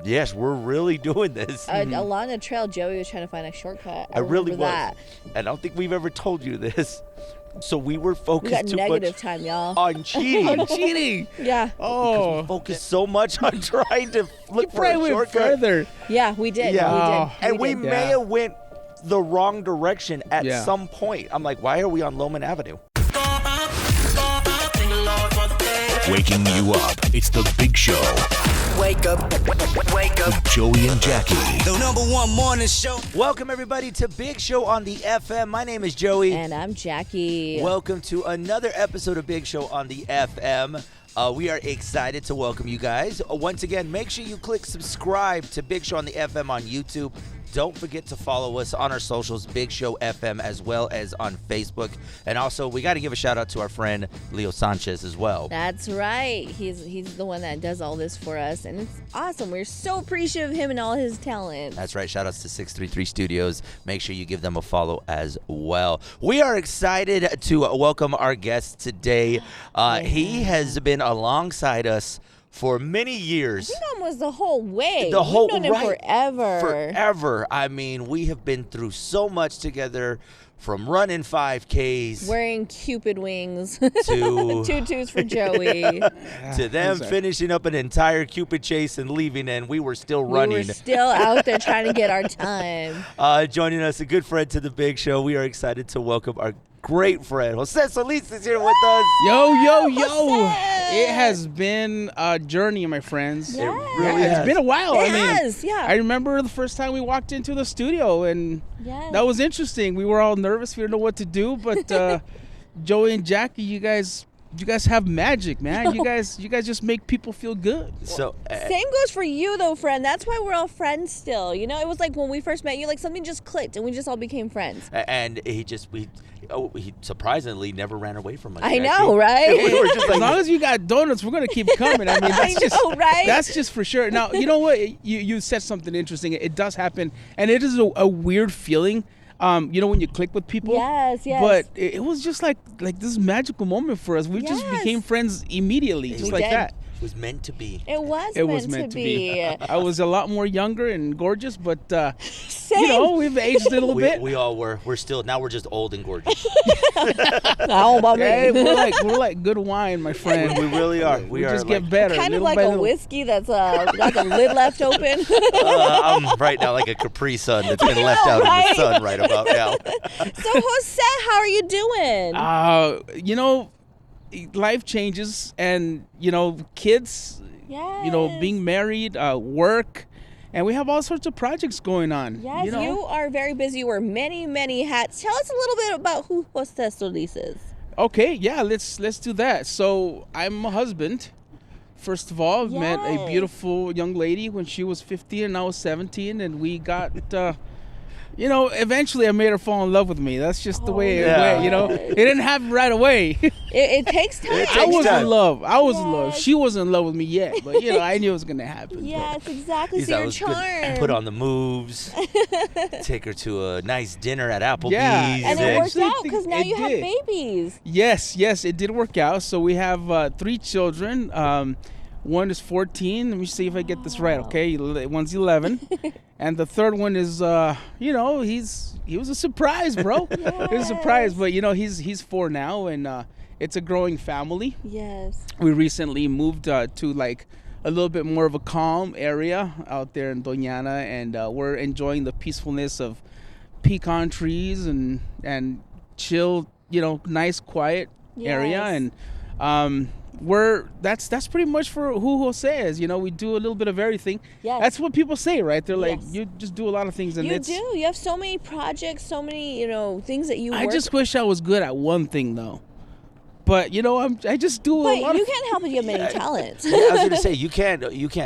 Yes, we're really doing this. Along the trail, Joey was trying to find a shortcut. I really was. That. And I don't think we've ever told you this. So we were focused We got too negative much time, y'all. on cheating. I'm cheating. Yeah. Because Oh, we focused so much on trying to look for probably a went shortcut. further. Yeah, we did. Yeah. Oh. And we did. may have went the wrong direction at Yeah. some point. I'm like, why are we on Loman Avenue? Waking you up. It's the Big Show. Wake up, wake up. With Joey and Jackie. The #1 morning show. Welcome, everybody, to Big Show on the FM. My name is Joey. And I'm Jackie. Welcome to another episode of Big Show on the FM. We are excited to welcome you guys. Once again, make sure you click subscribe to Big Show on the FM on YouTube. Don't forget to follow us on our socials, Big Show FM, as well as on Facebook. And also, we got to give a shout out to our friend Leo Sanchez as well. That's right. He's the one that does all this for us, and it's awesome. We're so appreciative of him and all his talents. That's right. Shout outs to 633 Studios. Make sure you give them a follow as well. We are excited to welcome our guest today. He has been alongside us for many years. I think almost the whole way. The whole We've known him forever. Forever. I mean, we have been through so much together, from running 5Ks Wearing Cupid wings. to Tutus for Joey. to them finishing up an entire Cupid chase and leaving, and we were still running. We were still out there trying to get our time. Joining us, a good friend to the Big Show. We are excited to welcome our great friend Jose Solis is here with us. Yo. Jose! It has been a journey, my friends. Yes. It really It's has. been a while. It has, yeah. I remember the first time we walked into the studio, and Yes. that was interesting. We were all nervous. We didn't know what to do, but Joey and Jackie, you guys have magic, man. You guys just make people feel good. So, Same goes for you, though, friend. That's why we're all friends still. You know, it was like when we first met you, like something just clicked, and we just all became friends. and he surprisingly never ran away from us. I Jackie. know, right? We were just As like, long as you got donuts, we're gonna keep coming. I mean, I know, right? That's just for sure. Now, you know what? You said something interesting. It does happen, and it is a weird feeling. You know, when you click with people. Yes. But it was just like this magical moment for us. We just Yes. became friends immediately, just We like did. that. it was meant to be. It was meant to be. I was a lot more younger and gorgeous, but Same. you know, we've aged a little bit. We all were. We're still, now we're just old and gorgeous. How about me? Hey, we're like good wine, my friend. we really are. We are just like, get better. Kind of little like by a little. whiskey that's got the lid left open. I'm right now like a Capri Sun that's been left out in the sun right about now. So, Jose, how are you doing? You know, life changes, and you know, kids. Yes. You know, being married, work, and we have all sorts of projects going on. Yes, you know? you are very busy. You wear many, many hats. Tell us a little bit about who Jose Solis is. Okay, yeah, let's do that. So I'm a husband. First of all, met a Yes. beautiful young lady when she was 15 and I was 17, and we got, you know, eventually I made her fall in love with me. That's just the way it yeah. went, you know. It didn't happen right away. It takes time. It I takes was time. in love. I was in love. Yes. She wasn't in love with me yet, but you know, I knew it was gonna happen. Yes, exactly. He's So you're always good. charmed. Put on the moves. Take her to a nice dinner at Applebee's. Yeah. And it I worked actually out think because now it you have did. babies. Yes, it did work out. So we have 3 children. One is 14. Let me see if I get this right. Okay, one's 11, and the third one is, you know, he was a surprise, bro. It was a surprise, but you know, he's 4 now, and it's a growing family. Yes. We recently moved to like a little bit more of a calm area out there in Doñana, and we're enjoying the peacefulness of pecan trees and chill, you know, nice quiet area, Yes. and that's pretty much for who Jose is. You know, we do a little bit of everything. Yes. That's what people say, right? They're like, Yes. you just do a lot of things, and You it's. do. You have so many projects, so many, you know, things that you I work. just wish I was good at one thing though. But you know, I just do a But lot you of. can't help it. You have many talents. I was going to say you can't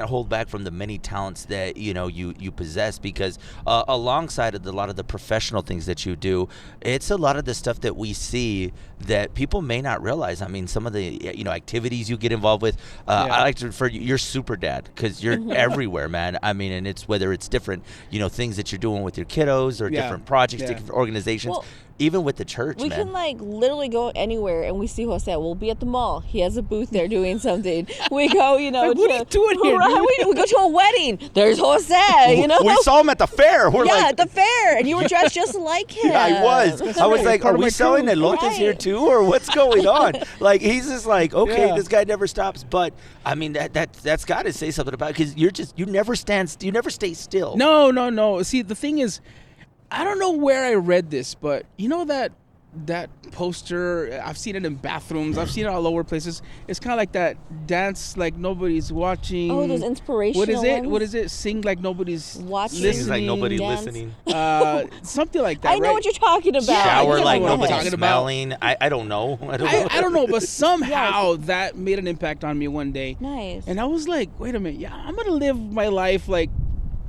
hold back from the many talents that you possess, because alongside of a lot of the professional things that you do, it's a lot of the stuff that we see that people may not realize. I mean, some of the activities you get involved with. I like to refer to you, you're super dad, because you're everywhere, man. I mean, and it's whether it's different things that you're doing with your kiddos or different projects, different organizations. Well, even with the church, We man. can like literally go anywhere and we see Jose. We'll be at the mall. He has a booth there doing something. We go, you know, Like, what are you doing here, Right? dude? We go to a wedding. There's Jose. You know. We saw him at the fair. We're yeah, like, at the fair, and you were dressed just like him. I was. I was like, Part are of we my selling crew. elotes here Right. too, or what's going on? Like, he's just like, okay, Yeah. this guy never stops. But I mean, that's got to say something about it, because you never stay still. No. See, the thing is, I don't know where I read this, but you know that poster, I've seen it in bathrooms, I've seen it all over places. It's kind of like that dance like nobody's watching. Oh, those inspirational What is it? ones? What is it? Sing like nobody's Watching. Seems like listening. nobody Dance. listening. Something like that. I know right? what you're talking about. Shower you like know what I'm nobody's talking about. smelling. I don't know. I don't know. I don't know, but somehow that made an impact on me one day. Nice. And I was like, wait a minute, yeah, I'm gonna live my life like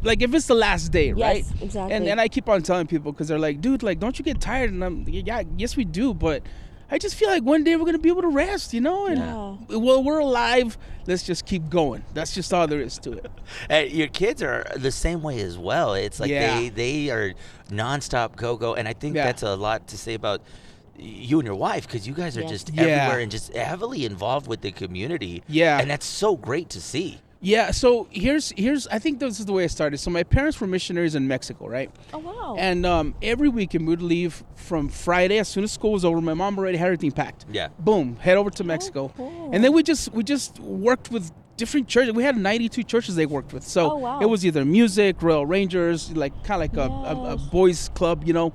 if it's the last day, right? Yes, exactly. And I keep on telling people, because they're like, dude, like, don't you get tired? And I'm, yeah, yes we do, but I just feel like one day we're gonna be able to rest, you know? And well, we're alive. Let's just keep going. That's just all there is to it. And your kids are the same way as well. It's like Yeah. they are nonstop go, and I think Yeah. that's a lot to say about you and your wife, because you guys are Yes. just Yeah. everywhere and just heavily involved with the community. Yeah. And that's so great to see. Yeah, so here's I think this is the way it started. So my parents were missionaries in Mexico, right? Oh wow. And every weekend we would leave from Friday. As soon as school was over, my mom already had everything packed. Yeah. Boom, head over to Mexico. cool. And then we just worked with different churches. We had 92 churches they worked with. So Oh, wow. it was either music, Royal Rangers, like kind of like a Yes. boys club, you know.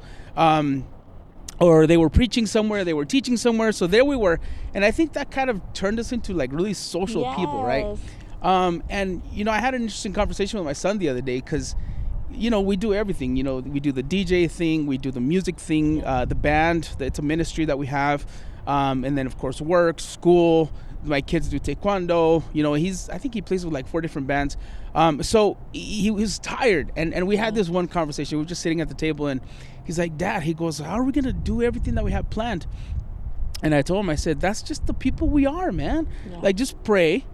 Or they were preaching somewhere, they were teaching somewhere. So there we were. And I think that kind of turned us into like really social people, right? Yes. And you know, I had an interesting conversation with my son the other day, because you know, we do everything. You know, we do the DJ thing, we do the music thing, the band. It's a ministry that we have, and then of course work, school. My kids do taekwondo. You know, I think he plays with like 4 different bands. So he was tired, and we had this one conversation. We were just sitting at the table, and he's like, "Dad," he goes, "how are we gonna do everything that we have planned?" And I told him, I said, "That's just the people we are, man. Yeah. Like, just pray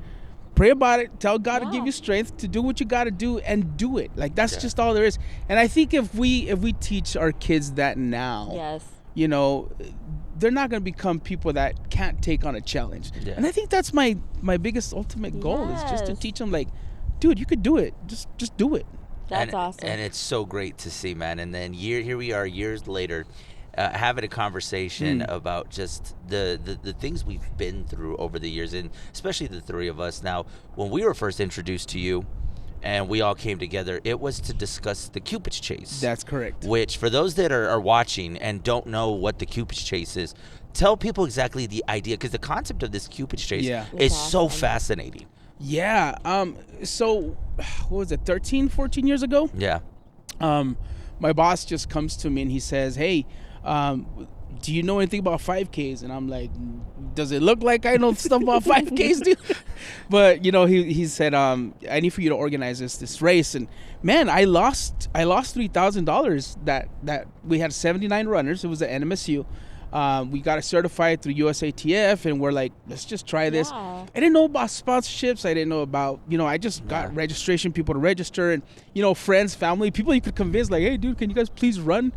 about it, tell God to give Yeah. you strength to do what you got to do, and do it. Like, that's just all there is." And I think if we teach our kids that now, Yes. you know, they're not going to become people that can't take on a challenge. Yeah. And I think that's my biggest ultimate goal, is just to Yes. teach them, like, dude, you could do it. Just do it. That's awesome. And it's so great to see, man. And then here we are years later, having a conversation about just the things we've been through over the years, and especially the 3 of us. Now, when we were first introduced to you and we all came together, it was to discuss the Cupid's Chase. That's correct. Which, for those that are watching and don't know what the Cupid's Chase is, tell people exactly the idea, because the concept of this Cupid's Chase Yeah. is It's so awesome. fascinating. Yeah. So what was it, 13, 14 years ago? Yeah. My boss just comes to me and he says, "Hey, do you know anything about 5Ks?" And I'm like, "Does it look like I know stuff about 5Ks, dude?" But you know, he said, "I need for you to organize this race." And man, I lost $3,000. That we had 79 runners. It was at NMSU. We got it certified through USATF, and we're like, let's just try this. Yeah. I didn't know about sponsorships. I didn't know about, you know, I just got registration, people to register, and, you know, friends, family, people you could convince, like, "Hey, dude, can you guys please run?"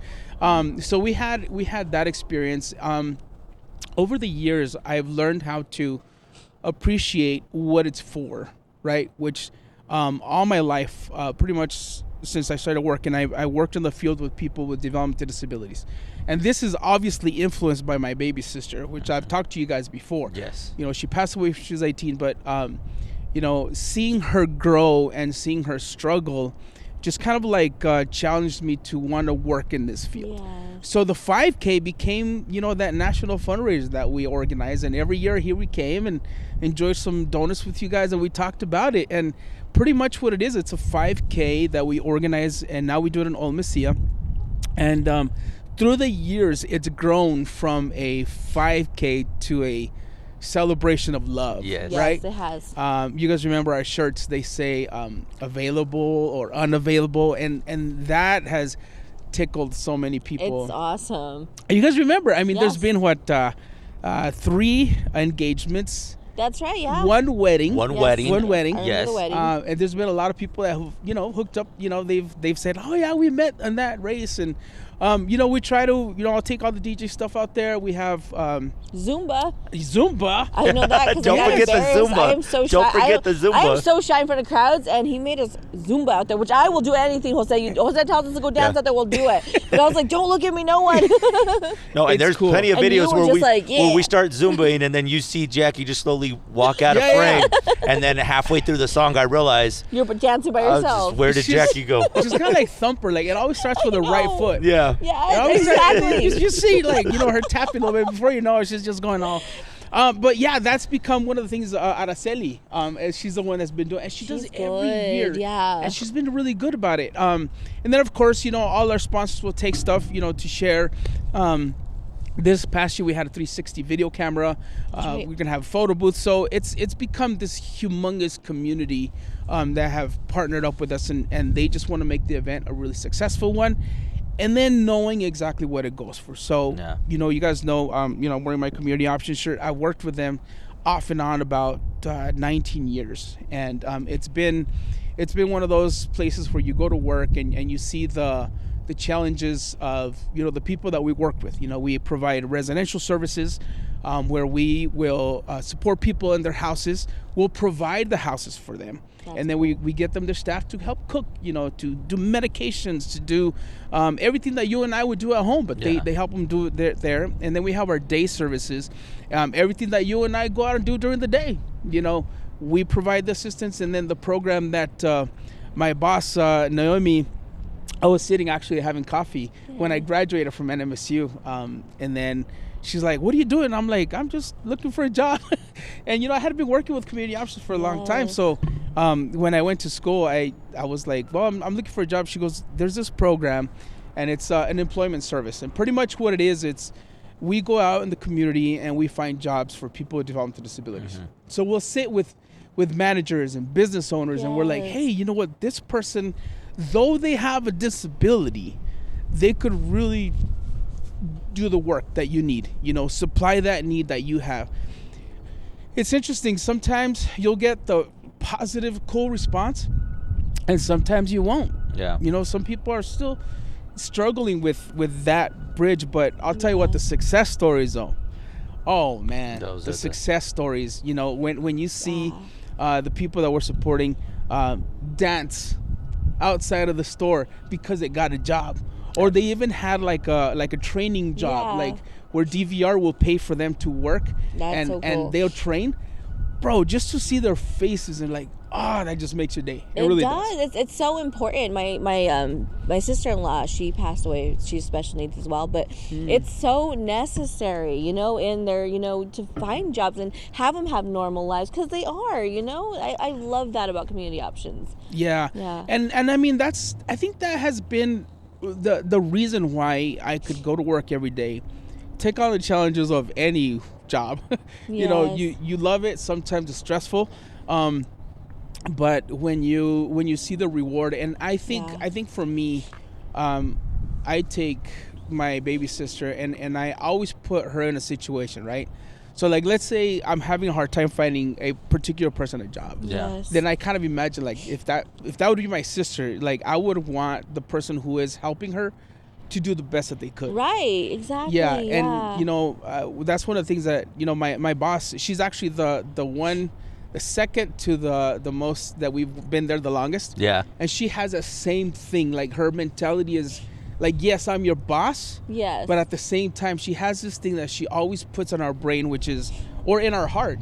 So we had that experience. Over the years, I've learned how to appreciate what it's for, right? Which all my life, pretty much since I started working, I worked in the field with people with developmental disabilities. And this is obviously influenced by my baby sister, which I've talked to you guys before. Yes. You know, she passed away when she was 18, but, you know, seeing her grow and seeing her struggle just kind of like challenged me to want to work in this field. Yeah. So the 5K became, you know, that national fundraiser that we organize. And every year here we came and enjoyed some donuts with you guys, and we talked about it. And pretty much what it is, it's a 5K that we organize, and now we do it in Old Mesilla. And through the years, it's grown from a 5K to a celebration of love. Yes. Right? Yes, it has. You guys remember our shirts, they say available or unavailable, and that has tickled so many people. It's awesome. You guys remember, I mean, there's Yes. been 3 engagements, That's right. Yeah. One wedding. One Yes. wedding. One wedding. I remember Yes. the wedding. And there's been a lot of people that have, hooked up. They've said, oh yeah, we met in that race, and we try to, I'll take all the DJ stuff out there. We have Zumba. Zumba. I know that because Don't I got forget the embarrassed. Zumba. I am so shy. Don't forget the I Zumba. am so shy in front of crowds, and he made us Zumba out there, which I will do anything. Jose tells us to go dance Yeah. out there, we'll do it. But I was like, don't look at me, no one. No, and It's there's cool. plenty of And you videos were where just we like, where we yeah. start Zumbaing, and then you see Jackie just slowly walk out Yeah, of yeah. frame, and then halfway through the song, I realize, You're dancing by I was yourself. just, where did She's- Jackie go? She's kind of like Thumper. Like it always starts with the right know. foot. Yeah. It Yeah, always exactly. You see, like, her tapping a little bit before you know it, she's just going all. But yeah, that's become one of the things. Araceli, as she's the one that's been doing, and she does She's it every good, year. yeah. and she's been really good about it. And then of course, all our sponsors will take stuff, to share. This past year we had a 360 video camera. right. We're gonna have a photo booth, so it's become this humongous community that have partnered up with us, and they just want to make the event a really successful one. And then knowing exactly what it goes for. So, Yeah. you guys know, I'm wearing my community options shirt. I worked with them off and on about 19 years. And it's been one of those places where you go to work and you see the challenges of, the people that we work with. We provide residential services where we will support people in their houses. We'll provide the houses for them. And then we get them their staff to help cook, to do medications, to do everything that you and I would do at home, but Yeah. they help them do it there. And then we have our day services, everything that you and I go out and do during the day. We provide the assistance, and then the program that my boss, Naomi, I was sitting actually having coffee when I graduated from NMSU, and then she's like, what are you doing? I'm like, I'm just looking for a job. And, I had been working with community options for a long time. So when I went to school, I was like, well, I'm looking for a job. She goes, there's this program, and it's an employment service. And pretty much what it is, it's we go out in the community and we find jobs for people with developmental disabilities. So we'll sit with managers and business owners, and we're like, Yes. hey, you know what? This person, though they have a disability, they could really do the work that you need, supply that need that you have. It's interesting. Sometimes you'll get the positive, cool response, and sometimes you won't. Yeah. Some people are still struggling with that bridge, but I'll tell you what, the success stories though. Oh man, Those are the the- success stories, when you see the people that we're supporting dance outside of the store because it got a job, or they even had like a training job, Yeah. like where DVR will pay for them to work. That's and so cool. and they'll train, bro, just to see their faces and like, that just makes your day. It really does. It's so important. My sister-in-law, she passed away. She's special needs as well, but it's so necessary, in their, to find jobs and have them have normal lives, because they are, I love that about community options. Yeah. Yeah. And I mean, I think that has been the reason why I could go to work every day, take on the challenges of any job. Yes. You love it. Sometimes it's stressful. But when you see the reward, and I think for me, I take my baby sister and I always put her in a situation, right? So like, let's say I'm having a hard time finding a particular person a job. Yeah. Yes. Then I kind of imagine, like, if that would be my sister, like I would want the person who is helping her to do the best that they could. Right, exactly. Yeah, and that's one of the things that my boss. She's actually the second to the most that we've been there the longest. Yeah. And she has the same thing. Like her mentality is like, yes, I'm your boss. Yes. But at the same time, she has this thing that she always puts on our brain, which is, or in our heart.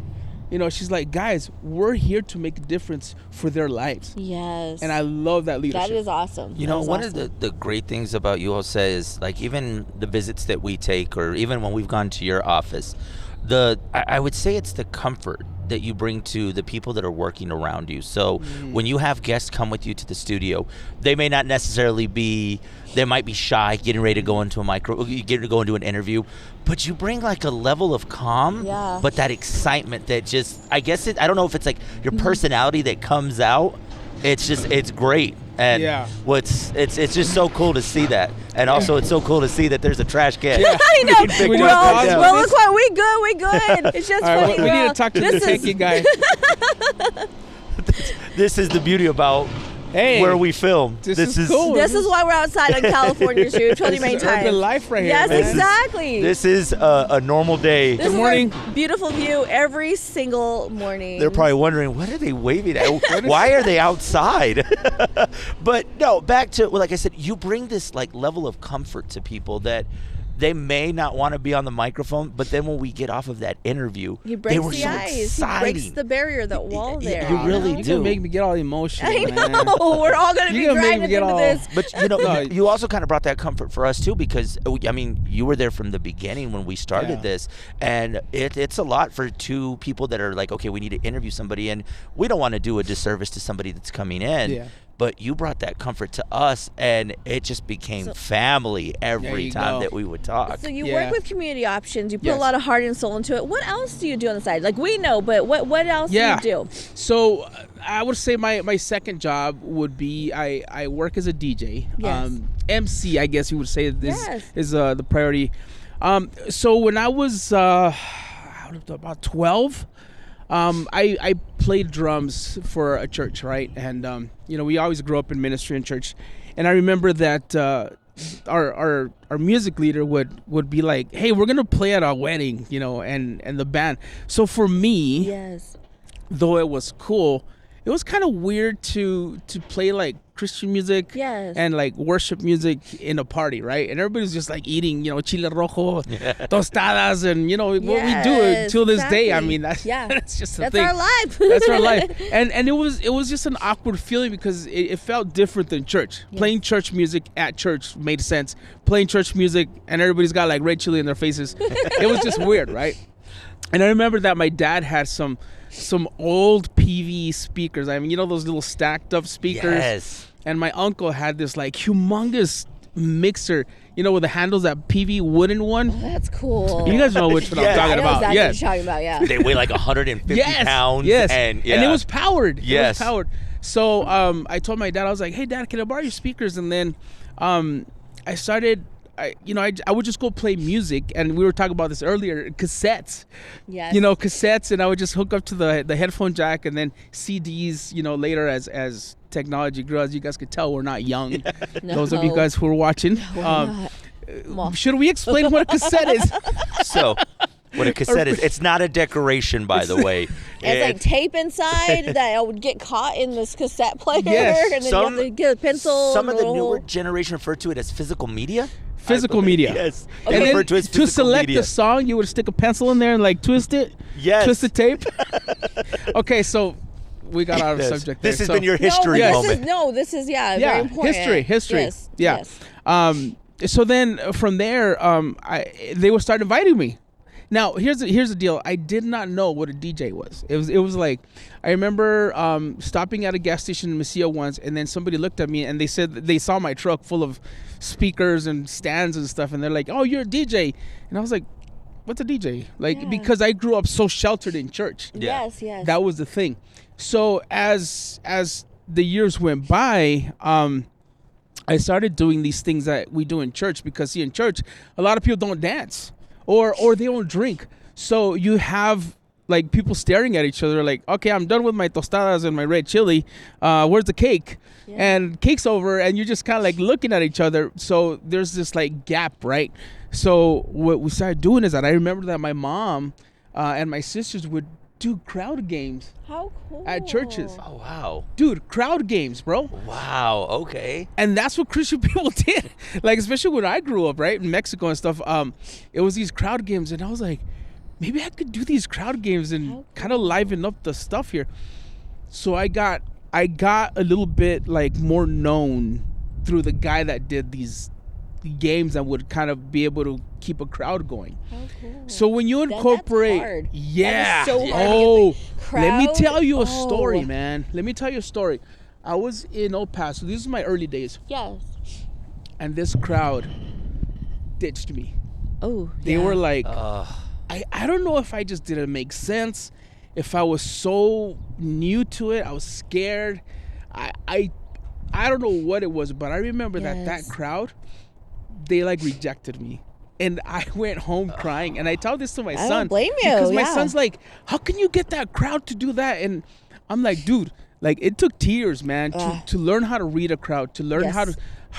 She's like, guys, we're here to make a difference for their lives. Yes. And I love that leadership. That is awesome. One of the great things about you, Jose, is like even the visits that we take, or even when we've gone to your office, I would say it's the comfort that you bring to the people that are working around you. So when you have guests come with you to the studio, they may not necessarily they might be shy getting ready to go into getting to go into an interview, but you bring like a level of calm, Yeah. but that excitement that just, I guess I don't know if it's like your personality that comes out. It's great. And Yeah. it's just so cool to see that, and also it's so cool to see that there's a trash can. Yeah. I know. Being picked We We're don't all, pause for well, this? look what we good. It's just All right, funny. we we're need all- to talk to the this is- techie guy. This is the beauty about Hey, where we film. this is cool. This is why we're outside on California Street. We've told you This many is urban times. life right here, Yes, man. exactly. This is a normal day. This is morning. our beautiful view every single morning. They're probably wondering, what are they waving at? Why are they outside? But no, back to, well, like I said, you bring this like level of comfort to people that they may not want to be on the microphone, but then when we get off of that interview, He they breaks were the so ice. exciting. He breaks the barrier, that wall there. you really You do. can make me get all emotional, I man. know. We're all going to You be gonna make me grinding get into all- this. But you know, No. you also kind of brought that comfort for us too, because I mean, you were there from the beginning when we started Yeah. this, and it's a lot for two people that are like, okay, we need to interview somebody, and we don't want to do a disservice to somebody that's coming in. Yeah. But you brought that comfort to us, and it just became family every you time go. that we would talk. So you Yeah. work with community options. You put Yes. a lot of heart and soul into it. What else do you do on the side? Like, we know, but what else Yeah. do you do? So I would say my second job would be I work as a DJ. Yes. MC, I guess you would say Yes. is the priority. So when I was about 12, I played drums for a church, right? And you know, we always grew up in ministry and church, and I remember that our music leader would be like, "Hey, we're gonna play at our wedding," you know, and the band. So for me, Yes. though it was cool, it was kind of weird to play like Christian music Yes. and like worship music in a party, right? And everybody's just like eating, you know, chile rojo, tostadas, and you know what we do Yes, till this day. I exactly. mean, that's Yeah. that's just the That's thing. our life. That's our life. And it was just an awkward feeling because it felt different than church. Yes. Playing church music at church made sense. Playing church music and everybody's got like red chili in their faces. It was just weird, right? And I remember that my dad had some old PV speakers. I mean, you know those little stacked up speakers? Yes. And my uncle had this like humongous mixer, you know, with the handles, that PV wooden one. That's cool. You guys know which one Yeah. I'm I talking know about. exactly Yes. what you're talking about, yeah. They weigh like 150 pounds. Yes. And it was powered. Yes. It was powered. So I told my dad, I was like, "Hey, Dad, can I borrow your speakers?" And then I started. I would just go play music, and we were talking about this earlier, cassettes. Yes. You know, cassettes, and I would just hook up to the headphone jack, and then CDs. You know, later as technology grew, as you guys could tell, we're not young. Those of you No. guys who are watching, should we explain what a cassette is? So, what a cassette is, it's not a decoration, by the way. It's like tape inside that would get caught in this cassette player, Yes. and then Some- you have to get a pencil. Some and of the roll. newer generation refer to it as physical media. Physical media. Yes. And They then refer to it as physical select media. the song, you would stick a pencil in there and like twist it. Yes. Twist the tape. Okay, so we got out of Yes. subject there. This has So- been your history no, moment. This is very yeah, important. history. Yes. Yeah. Yes. So then from there, they would start inviting me. Now here's the deal. I did not know what a DJ was. It was like, I remember stopping at a gas station in Mesilla once, and then somebody looked at me and they said that they saw my truck full of speakers and stands and stuff, and they're like, "Oh, you're a DJ," and I was like, "What's a DJ?" Like, Yeah. because I grew up so sheltered in church. Yeah. Yes. That was the thing. So as the years went by, I started doing these things that we do in church, because see, in church a lot of people don't dance or they don't drink. So you have like people staring at each other like, "Okay, I'm done with my tostadas and my red chili. Where's the cake?" Yeah. And cake's over, and you're just kind of like looking at each other. So there's this like gap, right? So what we started doing is that I remember that my mom and my sisters would do crowd games How cool. at churches. Oh, wow. Dude, crowd games, bro. Wow. Okay. And that's what Christian people did. Like, especially when I grew up, right, in Mexico and stuff. It was these crowd games, and I was like, maybe I could do these crowd games and kind of liven up the stuff here. So I got a little bit like more known through the guy that did these games and would kind of be able to keep a crowd going. How cool. So when you That's incorporate, hard. yeah, That is so hard to get oh, the let me crowd- tell you a oh. story, man. Let me tell you a story. I was in El Paso. These are my early days, Yes. and this crowd ditched me. Oh. They were like, Uh, I don't know if I just didn't make sense, if I was so new to it, I was scared. I I don't know what it was, but I remember that crowd, they like rejected me. And I went home crying, and I tell this to my son. I don't blame you. Because my son's like, how can you get that crowd to do that? And I'm like, dude, like it took tears, man, to learn how to read a crowd, to learn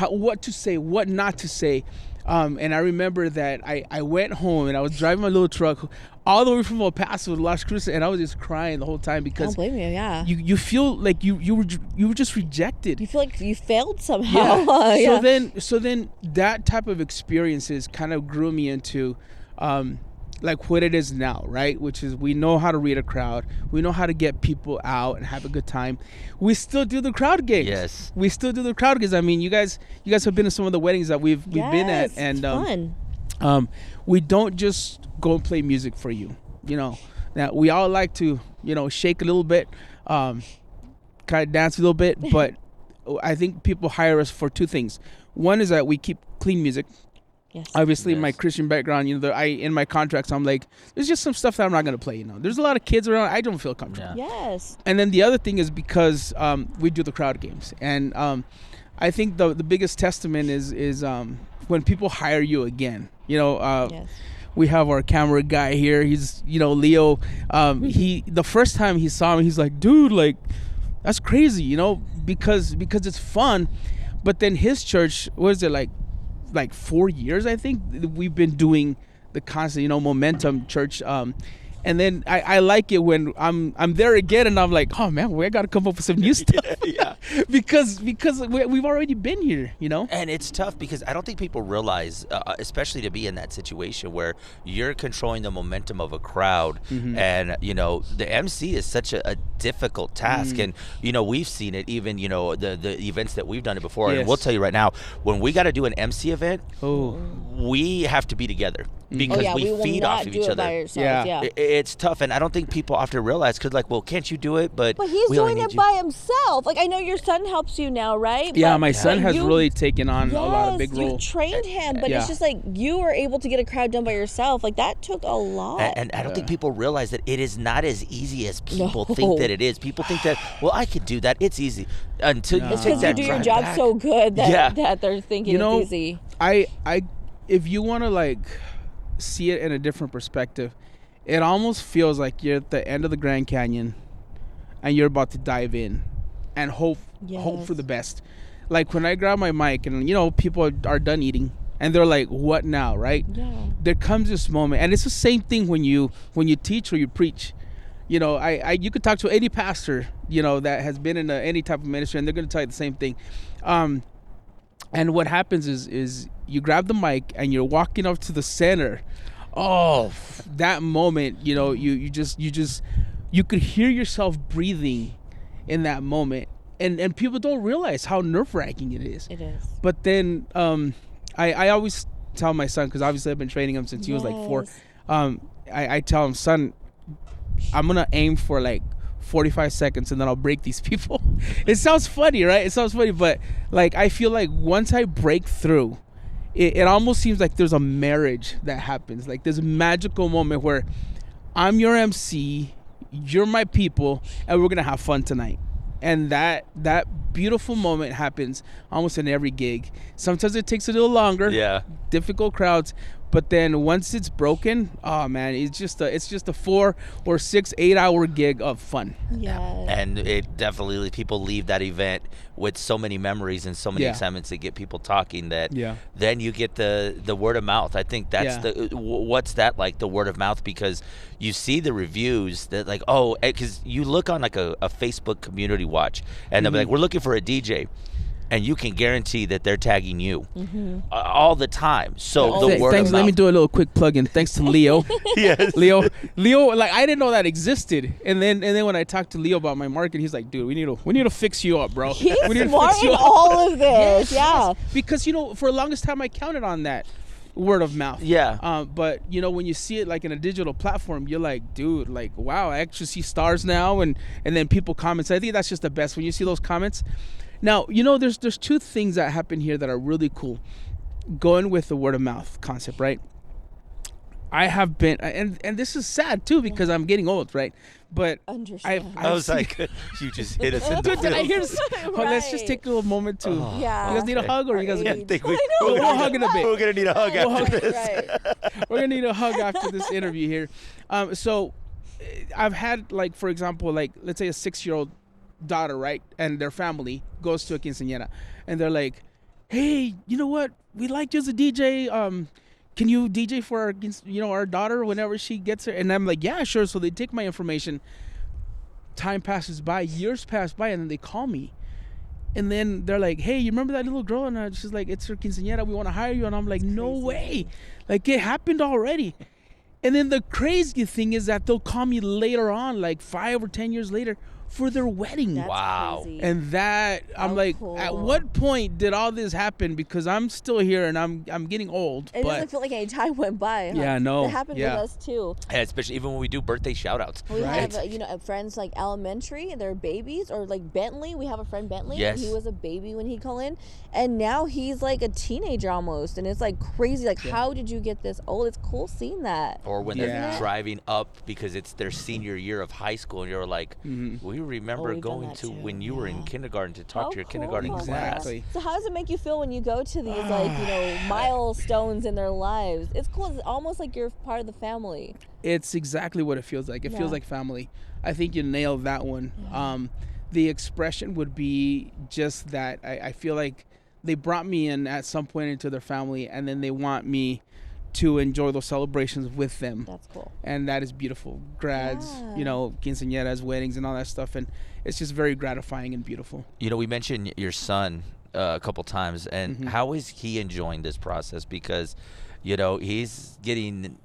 what to say, what not to say. And I remember that I went home and I was driving my little truck all the way from El Paso to Las Cruces, and I was just crying the whole time because I don't blame you. Yeah, you feel like you were just rejected. You feel like you failed somehow. Yeah. So then that type of experiences kind of grew me into like what it is now, right? Which is we know how to read a crowd. We know how to get people out and have a good time. We still do the crowd games. Yes. We still do the crowd games. I mean, you guys have been to some of the weddings that we've been at, and it's fun. We don't just go and play music for you. You know, now we all like to, shake a little bit, kind of dance a little bit, but I think people hire us for two things. One is that we keep clean music. Yes. Obviously, in my Christian background, in my contracts, I'm like, there's just some stuff that I'm not going to play. There's a lot of kids around. I don't feel comfortable. Yeah. Yes. And then the other thing is because we do the crowd games, and I think the biggest testament is when people hire you again. Yes. We have our camera guy here. He's Leo. The first time he saw me, he's like, dude, like that's crazy, because it's fun. But then his church, what is it like 4 years, I think we've been doing the constant, momentum church. And then I like it when I'm there again and I'm like, oh man, I got to come up with some new stuff. Yeah. because we've already been here, And it's tough because I don't think people realize, especially to be in that situation where you're controlling the momentum of a crowd, and the MC is such a difficult task, and we've seen it even the events that we've done it before, and we'll tell you right now, when we got to do an MC event, we have to be together because we feed off of each other. It's tough, and I don't think people often realize because well, can't you do it? But he's doing it by himself. Like I know your son helps you now, right? Yeah, my son has really taken on a lot of big roles. You trained him, but it's just like you were able to get a crowd done by yourself. Like that took a lot. And I don't think people realize that it is not as easy as people think that it is. People think that I could do that. It's easy until you take that. You do your job back. So good that they're thinking it's easy. I if you want to see it in a different perspective, it almost feels like you're at the end of the Grand Canyon and you're about to dive in and hope for the best. Like when I grab my mic and people are done eating and they're like, what now, right? Yeah. There comes this moment, and it's the same thing when you teach or you preach. You could talk to any pastor that has been in any type of ministry, and they're going to tell you the same thing. And what happens is you grab the mic and you're walking up to the center. Oh, that moment, you could hear yourself breathing in that moment, and people don't realize how nerve-wracking it is. It is. But then I always tell my son, because obviously I've been training him since he was like 4. I tell him, son, I'm gonna aim for 45 seconds and then I'll break these people. It sounds funny, right? It sounds funny, but I feel like once I break through, it almost seems like there's a marriage that happens. Like there's a magical moment where I'm your MC, you're my people, and we're gonna have fun tonight. And that beautiful moment happens almost in every gig. Sometimes it takes a little longer. Yeah. Difficult crowds. But then once it's broken, oh man, it's just a 4 or 6, 8 hour gig of fun. Yeah. And it definitely, people leave that event with so many memories and so many excitements to get people talking that then you get the word of mouth. I think that's what's that like, the word of mouth, because you see the reviews that because you look on a Facebook community watch and they'll be like, we're looking for a DJ. And you can guarantee that they're tagging you all the time. So the word of mouth. Let me do a little quick plug-in. Thanks to Leo. Yes. Leo, I didn't know that existed. And then when I talked to Leo about my marketing, he's like, dude, we need to fix you up, bro. He's smart in all of this. Yes. Because for the longest time I counted on that word of mouth. Yeah. But when you see it in a digital platform, you're like, dude, wow, I actually see stars now, and then people comment. So I think that's just the best when you see those comments. Now, there's 2 things that happen here that are really cool. Going with the word of mouth concept, right? I have been, and this is sad too because I'm getting old, right? But Understand. I was like, you just hit us in the dude, did I hear? feels. Let's just Right. take a little moment to. Yeah. You guys need a hug, or you guys? I think we, I know, we're We'll gonna- hug in a bit. We're gonna need a hug after this. Right. We're gonna need a hug after this interview here. So I've had, like, for example, like, let's say a 6-year-old daughter, right, and their family goes to a quinceañera, and they're like, "Hey, you know what? We like you as a DJ. Can you DJ for our, our daughter whenever she gets her?" And I'm like, "Yeah, sure." So they take my information. Time passes by, years pass by, and then they call me. And then they're like, "Hey, you remember that little girl?" And she's like, "It's her quinceañera. We want to hire you." And I'm like, "No way. Like, it happened already." And then the crazy thing is that they'll call me later on, like 5 or 10 years later, for their wedding. That's Wow. crazy. And that, I'm How like, cool. at what point did all this happen? Because I'm still here and I'm getting old. It but doesn't feel like any time went by. Huh? Yeah, no, It happened yeah. with us too. And especially even when we do birthday shout outs. We Right. have, friends like elementary, they're babies, or like Bentley. We have a friend Bentley. Yes. He was a baby when he called in, and now he's like a teenager almost, and it's like crazy. Like, how did you get this old? It's cool seeing that. Or when Yeah. they're driving up because it's their senior year of high school, and you're like, we remember we've done going that to too, when you were in kindergarten to talk How to your cool kindergarten is class. Exactly. that? So how does it make you feel when you go to these milestones in their lives? It's cool. It's almost like you're part of the family. It's exactly what it feels like. It Yeah. feels like family. I think you nailed that one. The expression would be just that. I feel like they brought me in at some point into their family, and then they want me to enjoy those celebrations with them. That's cool. And that is beautiful. Grads, quinceañeras, weddings, and all that stuff. And it's just very gratifying and beautiful. You know, we mentioned your son a couple times, and Mm-hmm. how is he enjoying this process? Because, he's getting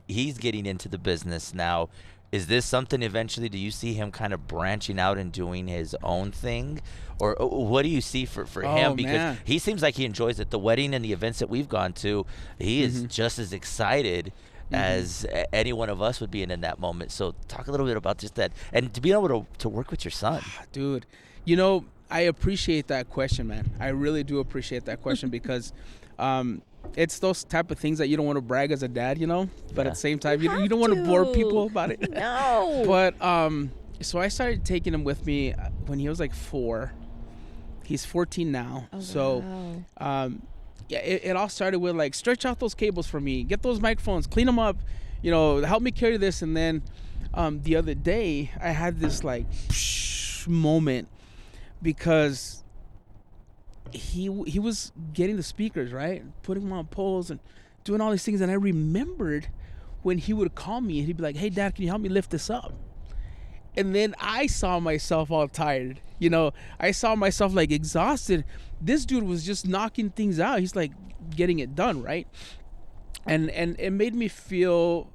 into the business now. Is this something eventually? Do you see him kind of branching out and doing his own thing, or what do you see for him? Because man. he seems like he enjoys it. The wedding and the events that we've gone to, he Mm-hmm. is just as excited as any one of us would be in that moment. So talk a little bit about just that, and to be able to work with your son. Dude, I appreciate that question, man. I really do appreciate that question because it's those type of things that you don't want to brag as a dad, but at the same time, you don't want to bore people about it. No. But so I started taking him with me when he was like 4. He's 14 now. So yeah, it all started with like, stretch out those cables for me, get those microphones, clean them up, help me carry this. And then the other day I had this like moment because he was getting the speakers, right, putting them on poles and doing all these things. And I remembered when he would call me and he'd be like, "Hey Dad, can you help me lift this up?" And then I saw myself all tired. I saw myself like exhausted. This dude was just knocking things out. He's like getting it done, right? And it made me feel,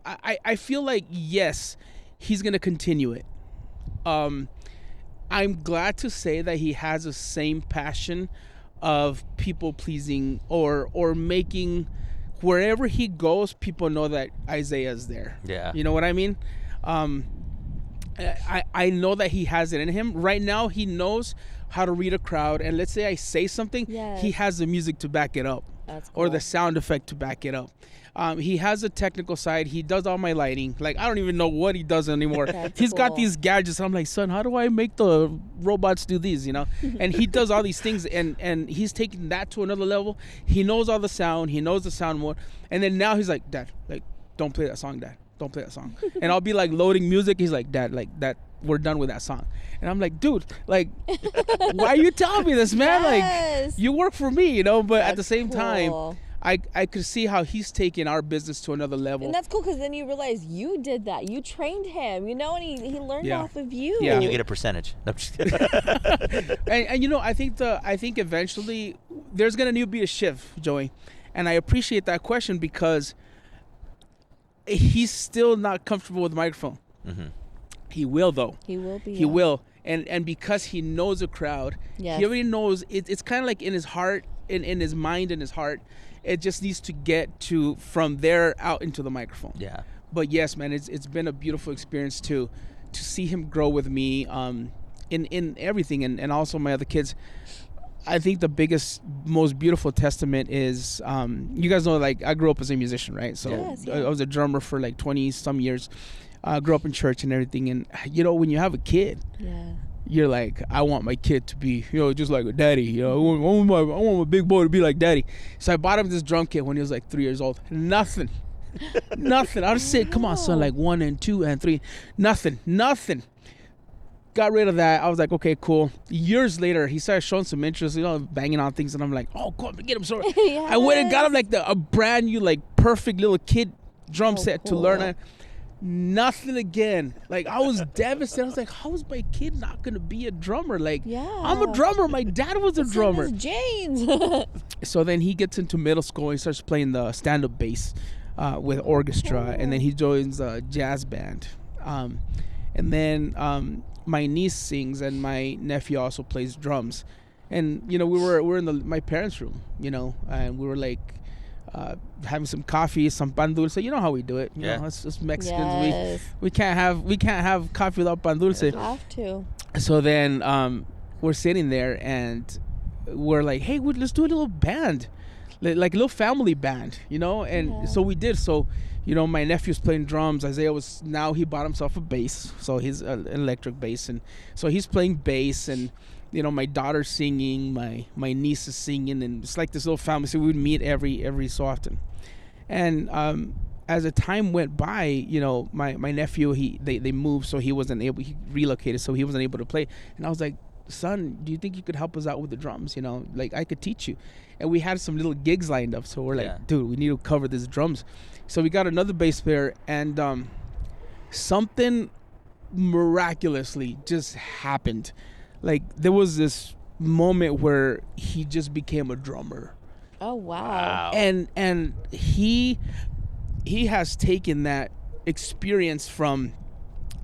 I feel like, yes, he's going to continue it. I'm glad to say that he has the same passion of people pleasing or making wherever he goes, people know that Isaiah's there. Yeah. You know what I mean? I know that he has it in him. Right now, he knows how to read a crowd. And let's say I say something, Yes. he has the music to back it up. That's Or the cool. sound effect to back it up. He has a technical side. He does all my lighting. Like, I don't even know what he does anymore. That's He's got cool. these gadgets. I'm like, son, how do I make the robots do these, And he does all these things, and he's taking that to another level. He knows all the sound. He knows the sound more. And then now he's like, Dad, like, don't play that song, Dad. Don't play that song. And I'll be like loading music. He's like, Dad, like that, we're done with that song. And I'm like, dude, like, why are you telling me this, man? Yes. Like, you work for me, But at the That's same time, cool. I could see how he's taking our business to another level. And that's cool because then you realize you did that. You trained him, and he learned Yeah. off of you. Yeah. And you get a percentage. No, I'm just kidding. and I think eventually there's gonna need to be a shift, Joey. And I appreciate that question because he's still not comfortable with the microphone. Mm-hmm. He will though. He will be. He will. And because he knows a crowd, Yes. he already knows it's kind of like in his heart, in his mind, in his heart. It just needs to get to from there out into the microphone. Yeah. But yes, man, it's been a beautiful experience to see him grow with me in everything, and also my other kids. I think the biggest, most beautiful testament is, you guys know, like, I grew up as a musician, right? So Yes, yeah. I was a drummer for like 20 some years. Grew up in church and everything. And, when you have a kid, Yeah. you're like, I want my kid to be, just like a daddy. I want my big boy to be like daddy. So I bought him this drum kit when he was like 3 years old. Nothing. Nothing. I just said, come on, son, like 1 and 2 and 3. Nothing. Got rid of that. I was like, okay, cool. Years later, he started showing some interest, banging on things. And I'm like, oh, go get him. So Yes. I went and got him like a brand new, like, perfect little kid drum set to cool. learn it. Nothing again. Like, I was devastated. I was like, how is my kid not going to be a drummer? Like, Yeah. I'm a drummer. My dad was a drummer. Same as James. So then he gets into middle school. He starts playing the stand-up bass with orchestra. And then he joins a jazz band. And then my niece sings, and my nephew also plays drums. And, we were in my parents' room, and we were like, having some coffee, some pan dulce. You know how we do it. You know, us Mexicans, Yes. we can't have coffee without pan dulce. Have to. So then we're sitting there and we're like, hey, let's do a little band, like a little family band, And so we did. So my nephew's playing drums. Isaiah he bought himself a bass, so he's an electric bass, and so he's playing bass, and my daughter's singing, my niece is singing, and it's like this little family. So we would meet every so often. And as the time went by, my nephew, they moved, so he relocated, so he wasn't able to play. And I was like, son, do you think you could help us out with the drums? Like, I could teach you. And we had some little gigs lined up, so we're like, dude, we need to cover these drums. So we got another bass player, and something miraculously just happened. Like, there was this moment where he just became a drummer. Oh, wow. And he has taken that experience from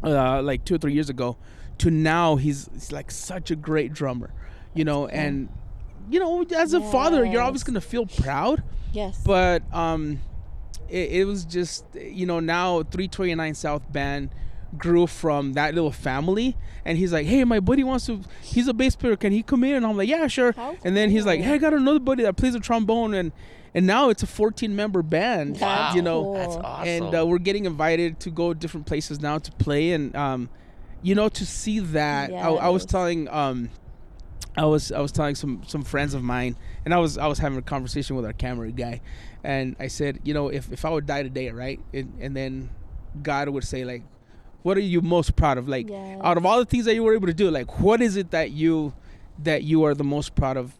like 2 or 3 years ago to now. He's like such a great drummer, and as a father, you're always gonna feel proud. Yes. But it was just, now 329 South Band grew from that little family, and he's like, hey, my buddy he's a bass player, can he come in? And I'm like, yeah, sure. And then he's like, hey, I got another buddy that plays a trombone, and now it's a 14-member band. Wow. Cool. That's awesome. And we're getting invited to go different places now to play, and to see that. Yes. I was telling I was telling some friends of mine, and I was having a conversation with our camera guy, and I said, if I would die today, right, and then God would say, like, what are you most proud of? Like, out of all the things that you were able to do, like, what is it that you are the most proud of?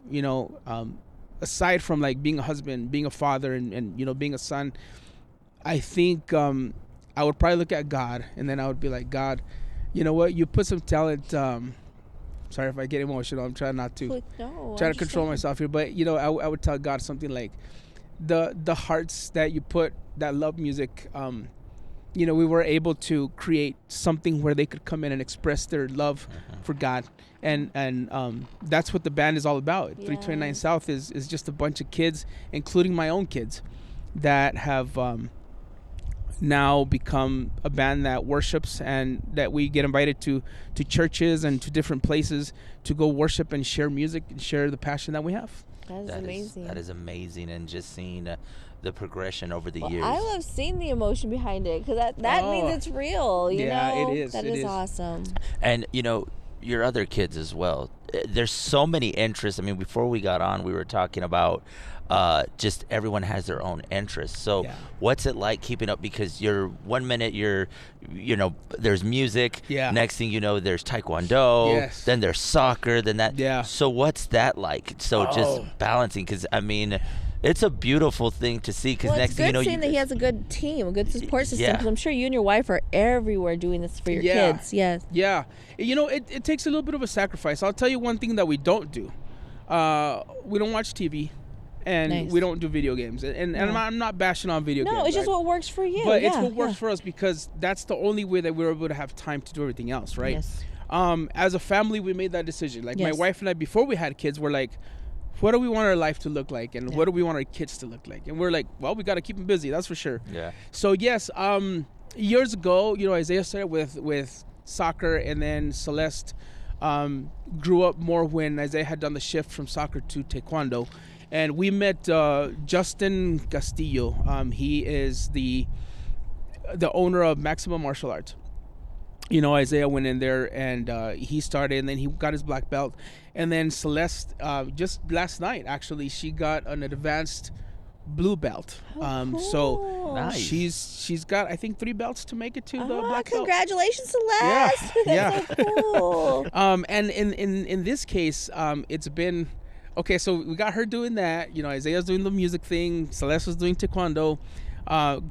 Aside from like being a husband, being a father, and being a son, I think I would probably look at God, and then I would be like, God, you know what? You put some talent. Sorry if I get emotional. I'm trying not to. Trying to control myself here, but I would tell God something like, the hearts that you put that love music. We were able to create something where they could come in and express their love for God, and that's what the band is all about. 329 South is just a bunch of kids, including my own kids, that have now become a band that worships, and that we get invited to churches and to different places to go worship and share music and share the passion that we have. That is amazing. That is amazing, and just seeing the progression over the years. I love seeing the emotion behind it, because that means it's real. You know, it is. That is awesome. And your other kids as well. There's so many interests. I mean, before we got on, we were talking about just everyone has their own interests. So what's it like keeping up? Because you're 1 minute there's music. Yeah. Next thing you know, there's taekwondo. Yes. Then there's soccer. Then that. Yeah. So what's that like? So just balancing, because I mean, it's a beautiful thing to see. Because next thing you know, seeing that he has a good team, a good support system. Because I'm sure you and your wife are everywhere doing this for your kids. Yes. Yeah. It takes a little bit of a sacrifice. I'll tell you one thing that we don't do. We don't watch TV. And we don't do video games. And I'm not bashing on video games. No, it's just what works for you. But it's what works for us, because that's the only way that we're able to have time to do everything else, right? Yes. As a family, we made that decision. Like, my wife and I, before we had kids, were like, what do we want our life to look like? And what do we want our kids to look like? And we're like, well, we got to keep them busy. That's for sure. Yeah. So, yes, years ago, Isaiah started with soccer, and then Celeste grew up more when Isaiah had done the shift from soccer to taekwondo. And we met Justin Castillo. He is the owner of Maximum Martial Arts. You know, Isaiah went in there and he started, and then he got his black belt. And then Celeste, just last night, actually, she got an advanced blue belt. So Nice. she's got, I think, 3 belts to make it to the black belt. Congratulations, Celeste. Yeah, That's so cool. And in this case, it's been okay. So we got her doing that. You know, Isaiah's doing the music thing. Celeste was doing taekwondo.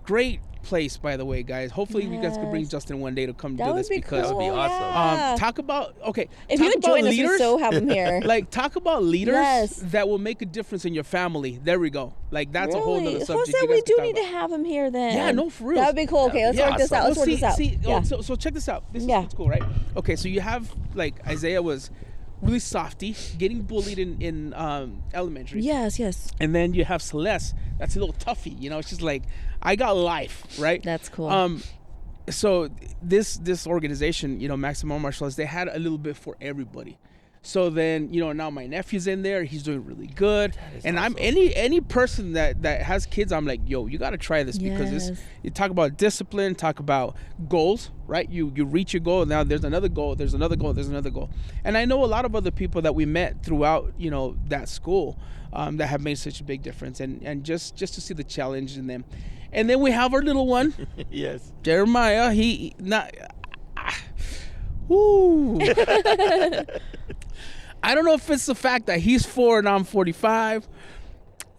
Great place, by the way, guys. Hopefully, you guys can bring Yes. Justin one day to come That do would this be because cool. That would be awesome. Yeah. talk about If talk you would about join us, leaders, we'd so have him here. like talk about leaders Yes. that will make a difference in your family. There we go. Like that's a whole Really? other subject. Jose, you we guys do can need talk to about. have him here then. Yeah, no, for real. That would be cool. Okay, let's Yeah, work this out. awesome. Let's work this out. Yeah. So check this out. This Yeah. is cool, right? Okay, so you have like Isaiah was really softy, getting bullied in elementary. Yes, yes. And then you have Celeste, that's a little toughie, you know, she's like, I got life, right? That's cool. So this organization, you know, Maximum Martial Arts, they had a little bit for everybody. So then, you know, now my nephew's in there, he's doing really good. And I'm any person that has kids, I'm like, yo, you gotta try this because this Yes. you talk about discipline, talk about goals, right? You reach your goal, now there's another goal, there's another goal, there's another goal. And I know a lot of other people that we met throughout, you know, that school that have made such a big difference, and just to see the challenge in them. And then we have our little one, Yes. Jeremiah. He not. Ooh. I don't know if it's the fact that he's 4 and I'm 45,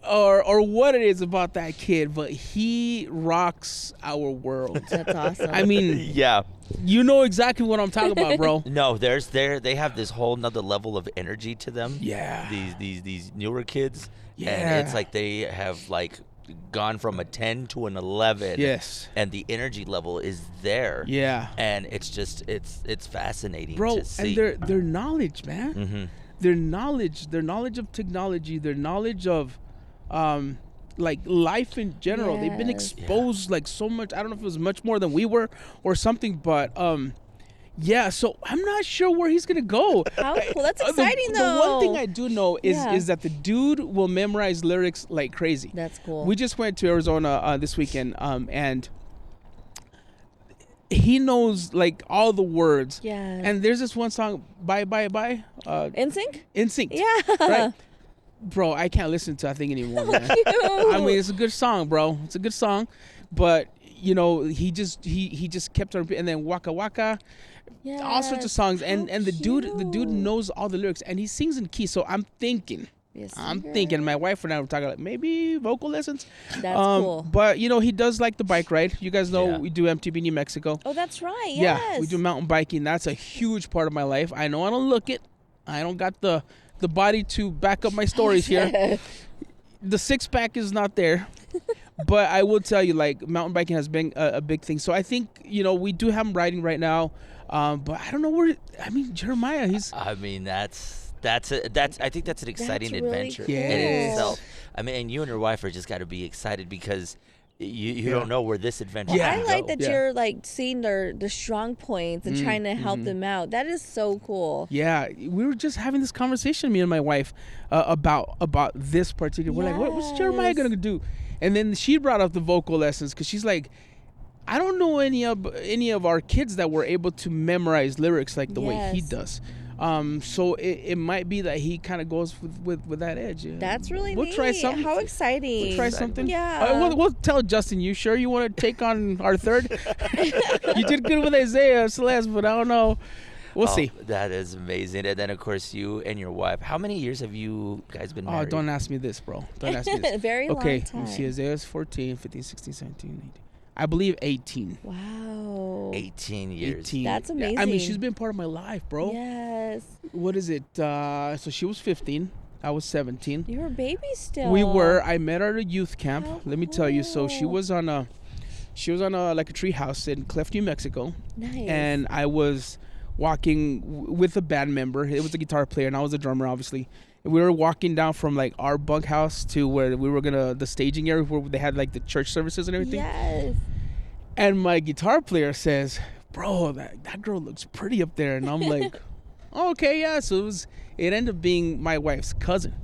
or what it is about that kid, but he rocks our world. That's awesome. I mean, Yeah. you know exactly what I'm talking about, bro. No, they have this whole nother level of energy to them. Yeah. These newer kids. Yeah. And it's like they have like gone from a 10 to an 11. Yes. And the energy level is there. Yeah. And it's just it's fascinating Bro, to see. and their knowledge, man. Mhm. Their knowledge of technology, their knowledge of like life in general. They've been Yes. exposed like so much. I don't know if it was much more than we were or something, but yeah, so I'm not sure where he's gonna go. How cool. That's The- exciting, the though. one thing I do know is Yeah. is that the dude will memorize lyrics like crazy. That's cool. We just went to Arizona this weekend, and he knows like all the words. Yeah. And there's this one song, Bye Bye Bye, NSYNC? Instinct. Yeah. Right? Bro, I can't listen to that thing anymore, man. I mean, it's a good song, bro. It's a good song, but you know, he just kept on, and then Waka Waka, all sorts of Yes. songs, How and the dude cute. knows all the lyrics, and he sings in key. So I'm thinking, Yes, my wife and I were talking like maybe vocal lessons. That's cool. But you know, he does like the bike ride. You guys know Yeah. we do MTB New Mexico. Oh, that's right. Yeah, Yes. we do mountain biking. That's a huge part of my life. I know I don't look it. I don't got the body to back up my stories here. The 6-pack is not there. But I will tell you, like, mountain biking has been a big thing. So I think, you know, we do have him riding right now. But I don't know where. I mean, Jeremiah, he's. I mean, I think that's an exciting really adventure cool. in Yes. itself. I mean, and you and your wife are just got to be excited because you Yeah. don't know where this adventure Yeah. I can like go. that Yeah. you're like seeing their strong points and trying to help them out. That is so cool. Yeah, we were just having this conversation, me and my wife, about this particular. We're like, what's Jeremiah Yes. gonna do? And then she brought up the vocal lessons because she's like, I don't know any of our kids that were able to memorize lyrics like the way he Yes. does. So it might be that he kind of goes with that edge. Yeah. That's really We'll neat. try something. How exciting. We'll try something. Yeah. We'll tell Justin. You sure you want to take on our third? You did good with Isaiah, Celeste, but I don't know. We'll Oh, see. That is amazing. And then, of course, you and your wife. How many years have you guys been Oh, married? don't ask me this, bro. Don't ask me this. Very long Okay, time. let me see. Isaiah's 14, 15, 16, 17, 18. I believe 18. Wow. 18 years. 18. That's Yeah, I mean, amazing. she's been part of my life, bro. Yes. What is it? So she was 15. I was 17. You were a baby still. We were. I met her at a youth camp. How Let me tell you. So she cool. was on a like a tree house in Cleft, New Mexico. Nice. And I was walking with a band member. It was a guitar player, and I was a drummer, obviously. And we were walking down from like our bunkhouse to where we were the staging area where they had like the church services and everything. Yes. And my guitar player says, "Bro, that girl looks pretty up there." And I'm like, Okay, yeah. So it ended up being my wife's cousin.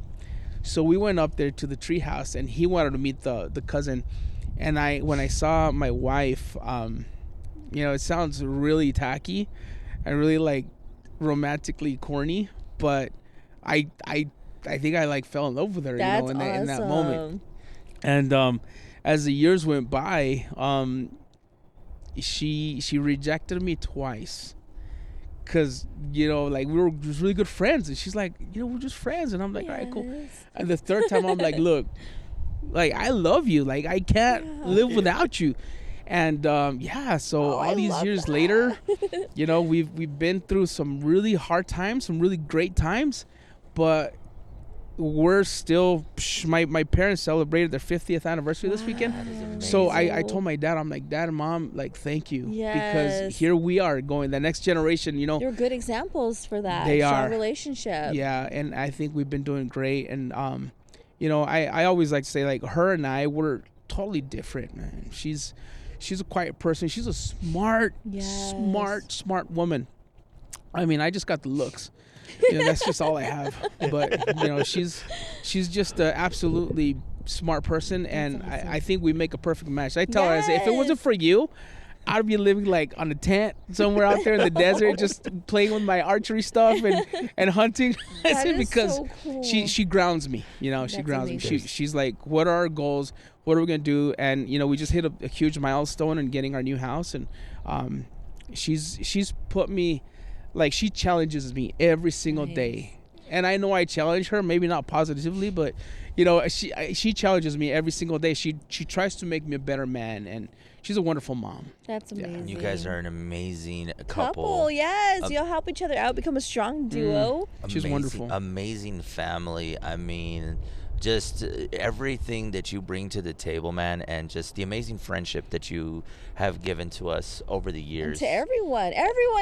So we went up there to the treehouse, and he wanted to meet the cousin. And when I saw my wife, it sounds really tacky and really like romantically corny, but I think I like fell in love with her, That's in that awesome. moment. And as the years went by, she rejected me twice. Cause like we were just really good friends, and she's like, we're just friends, and I'm like, all right, cool. Yes. And the third time, I'm like, look, like I love you, like I can't live without you. And so all these years later, we've been through some really hard times, some really great times, but we're still my parents celebrated their 50th anniversary this weekend. So I told my dad, I'm like, Dad and Mom, like, thank you. Yes. Because here we are going, the next generation, You're good examples for that. They strong are. relationship. Yeah, and I think we've been doing great. And I always like to say, like, her and I were totally different, man. She's a quiet person. She's a smart woman. I mean, I just got the looks. That's just all I have. But she's just an absolutely smart person, and awesome. I think we make a perfect match. I tell her, I say, if it wasn't for you, I'd be living like on a tent somewhere out there in the desert, just playing with my archery stuff and hunting. That is because so cool. she grounds me. She That's grounds me. amazing. She's like, what are our goals? What are we gonna do? And we just hit a huge milestone in getting our new house, and she's put me, like, she challenges me every single day. And I know I challenge her, maybe not positively, but she challenges me every single day. She tries to make me a better man, and she's a wonderful mom. That's amazing. You guys are an amazing couple. Yes, you'll help each other out, become a strong duo. She's wonderful. Amazing family. I mean, just everything that you bring to the table, man, and just the amazing friendship that you have given to us over the years. To everyone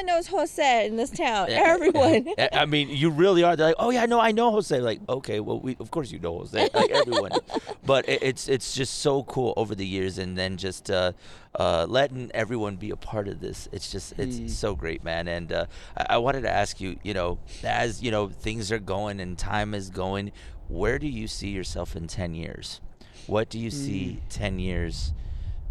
knows Jose in this town. Everyone. I mean, you really are. They're like, oh yeah, no, I know Jose. Like, okay, well, of course you know Jose. Like everyone, but it's just so cool over the years, and then just letting everyone be a part of this. It's so great, man. And I wanted to ask you, as things are going and time is going, where do you see yourself in 10 years? What do you see 10 years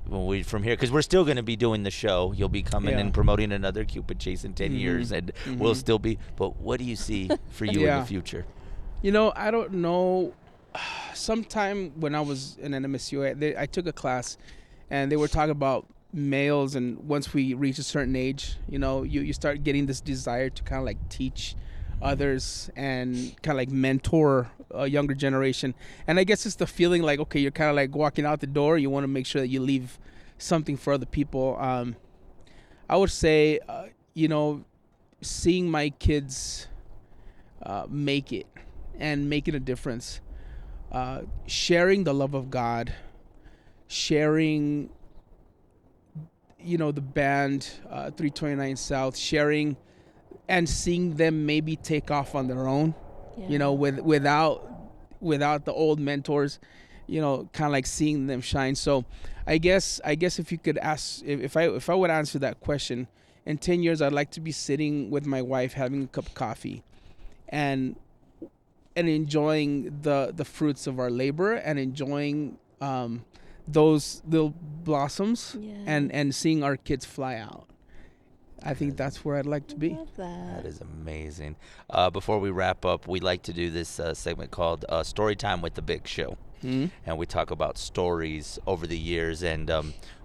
from here? Because we're still going to be doing the show. You'll be coming and promoting another Cupid Chase in 10 years, and we'll still be. But what do you see for you in the future? I don't know. Sometime when I was in NMSU, I took a class, and they were talking about males, and once we reach a certain age, you start getting this desire to kind of like teach others and kind of like mentor a younger generation. And I guess it's the feeling like, okay, you're kind of like walking out the door, you want to make sure that you leave something for other people. I would say seeing my kids make it and making a difference, sharing the love of God, sharing the band 329 South, sharing and seeing them maybe take off on their own, without the old mentors, kind of like seeing them shine. So I guess if you could ask, if I would answer that question, in 10 years, I'd like to be sitting with my wife, having a cup of coffee and enjoying the fruits of our labor, and enjoying those little blossoms, and seeing our kids fly out. I think that's where I'd like to be. Love that. That is amazing. Before we wrap up, we like to do this segment called Story Time with the Big Show. And we talk about stories over the years. And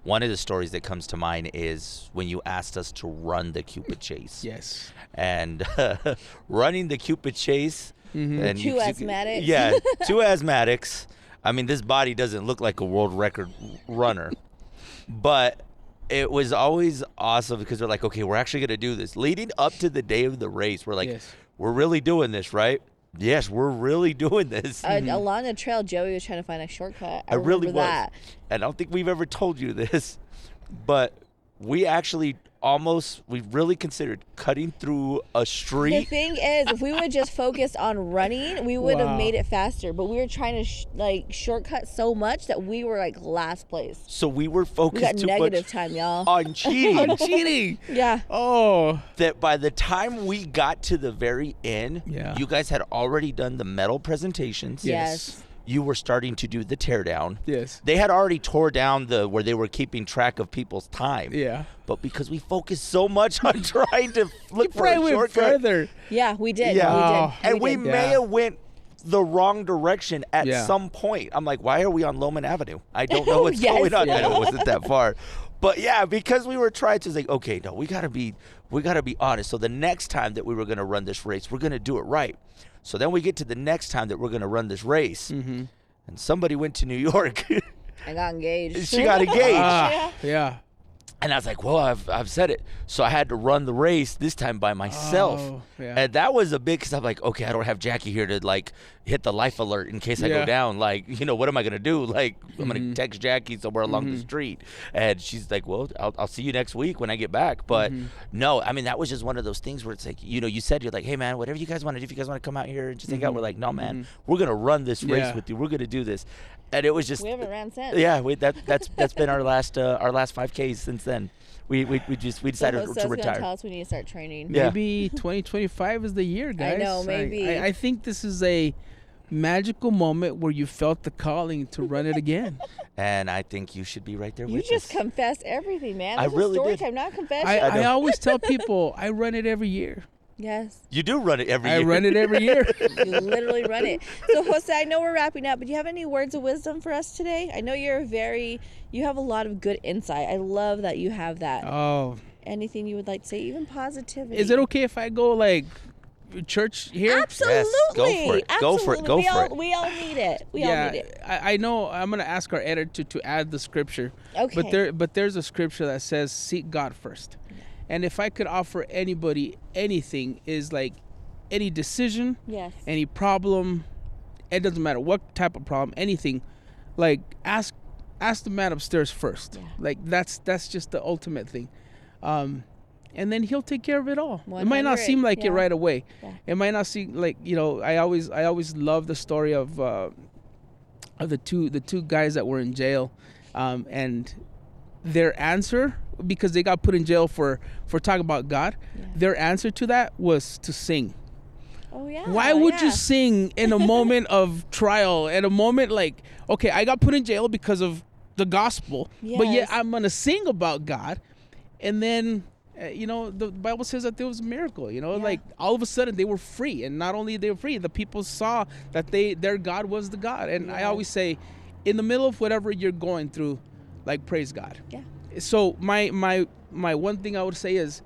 one of the stories that comes to mind is when you asked us to run the Cupid Chase. Yes. And running the Cupid Chase. And Two asthmatics. Yeah, two asthmatics. I mean, this body doesn't look like a world record runner. But it was always awesome because they're like, okay, we're actually going to do this. Leading up to the day of the race, we're like, we're really doing this, right? Yes, we're really doing this. Along the trail, Joey was trying to find a shortcut. I really was. that. And I don't think we've ever told you this, but we actually we really considered cutting through a The street. thing is, if we would just focus on running, we would have made it faster. But we were trying to shortcut so much that we were like last place. So we were We focused got too negative much time, y'all. on cheating. Cheating. Yeah. Oh. That by the time we got to the very end, Yeah. you guys had already done the medal presentations. Yes. You were starting to do the teardown. Yes. They had already tore down where they were keeping track of people's time. Yeah. But because we focused so much on trying to look for a Probably went shortcut, further. Yeah, we did. Yeah. We Oh. did. and we did. may Yeah. have went the wrong direction at Yeah. some point. I'm like, why are we on Loman Avenue? I don't know what's Yes. going on. I know Yeah. it wasn't that far. But yeah, because we were trying to like, okay, no, we gotta be honest. So the next time that we were gonna run this race, we're gonna do it right. So then we get to the next time that we're gonna run this race, Mm-hmm. and somebody went to New York. I got engaged. She got engaged. Ah, yeah. And I was like, well, I've said it. So I had to run the race this time by myself. Oh, yeah. And that was a big, because I'm like, okay, I don't have Jackie here to like hit the life alert in case I go Yeah. down. Like, what am I going to do? Like, I'm going to text Jackie somewhere along the street. And she's like, well, I'll see you next week when I get back. But no, I mean, that was just one of those things where it's like, you said, you're like, hey, man, whatever you guys want to do, if you guys want to come out here and just hang out, we're like, no, man, we're going to run this race Yeah. with you. We're going to do this. And it was just, We haven't ran since. yeah, that's been our last 5Ks since then. We decided So to gonna retire. tell us we need to start training. Yeah. Maybe 2025 is the year, guys. know, maybe. I think this is a magical moment where you felt the calling to run it again. And I think you should be right there You with just us. confessed everything, man. I This is really story did. time, not confession. I always tell people I run it every year. yes. You do run it every I year. run it every year. You literally run it. So, Jose, I know we're wrapping up, but do you have any words of wisdom for us today? I know you have a lot of good insight. I love that you have that. Oh, Anything you would like to say, even positivity. is it okay if I go like church here? Absolutely. Go for it. Go for it. Absolutely. Go we for all, it. We all need it. We all need it. I know. I'm gonna ask our editor to add the scripture. Okay. But there's a scripture that says seek God first. And if I could offer anybody anything, is like any decision, Yes. any problem, it doesn't matter what type of problem, anything, like ask the man upstairs first. Yeah. Like that's just the ultimate thing. And then he'll take care of it all. It might not 100, seem like it yeah. right away. Yeah. It might not seem like, I always love the story of the two guys that were in jail, and their answer, because they got put in jail for talking about God, their answer to that was to sing. Oh, yeah. Why would yeah. you sing in a moment of trial, at a moment like, okay, I got put in jail because of the gospel, but yet Yes. I'm gonna sing about God, and then the Bible says that there was a miracle. Like all of a sudden they were free, and not only they were free, the people saw that their God was the God. And I Yes. always say, in the middle of whatever you're going through, like praise God. Yeah. So my one thing I would say is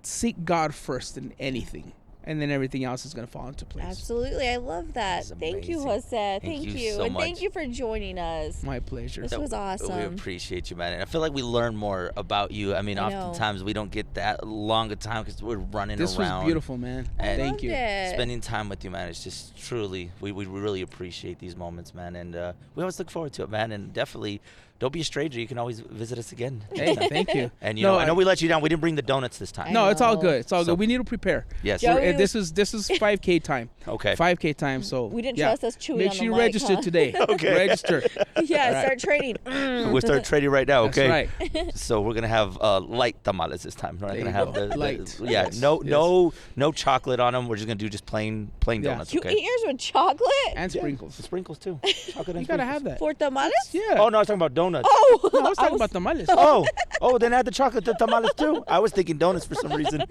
seek God first in anything, and then everything else is going to fall into place. Absolutely. I love that. That's Thank you, amazing. Jose. Thank you you. so And much. thank you for joining us. My pleasure. This was We awesome. appreciate you, man. And I feel like we learn more about you. I mean, I know. oftentimes we don't get that long a time because we're running This around. was beautiful, man. And Thank Loved you. it. Spending time with you, man, it's just truly, we really appreciate these moments, man. And we always look forward to it, man. And definitely, don't be a stranger. You can always visit us again. Hey, thank you. And No, I know we let you down. We didn't bring the donuts this time. No, it's all know. good. It's all So- good. We need to prepare. Yes. Joey- We're- this is 5K time. Okay. 5K time. So We didn't yeah. trust us chewing Make on sure the you mic, register huh? today. Okay. Register. Yeah, All right. start trading. We'll start trading right now, That's okay? right. So we're gonna have light tamales this time. We're not There gonna you have go. the Light. yeah, Yes. no chocolate on them. We're just gonna do just plain Yeah. donuts, You okay? eat yours with chocolate? And Yeah, sprinkles. the sprinkles too. Chocolate and You gotta sprinkles. have that. For tamales? Yeah. Oh no, I was talking about donuts. Oh, No, I was talking about tamales. Oh, then add the chocolate to tamales too. I was thinking donuts for some reason.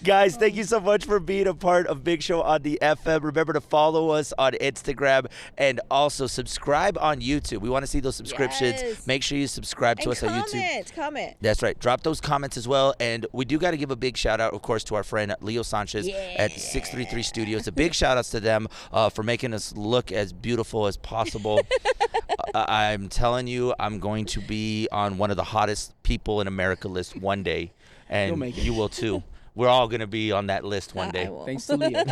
Guys, thank you so much for being a part of Big Show on the FM. Remember to follow us on Instagram and also subscribe on YouTube. We want to see those subscriptions. Yes. Make sure you subscribe to and us on YouTube. comment. That's right. Drop those comments as well. And we do got to give a big shout out, of course, to our friend Leo Sanchez at 633 Studios. A big shout outs to them for making us look as beautiful as possible. I'm telling you, I'm going to be on one of the hottest people in America list one day. You'll And make it. you will too. We're all going to be on that list one I day. will. Thanks to Leah.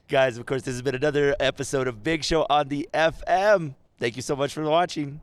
Guys, of course, this has been another episode of Big Show on the FM. Thank you so much for watching.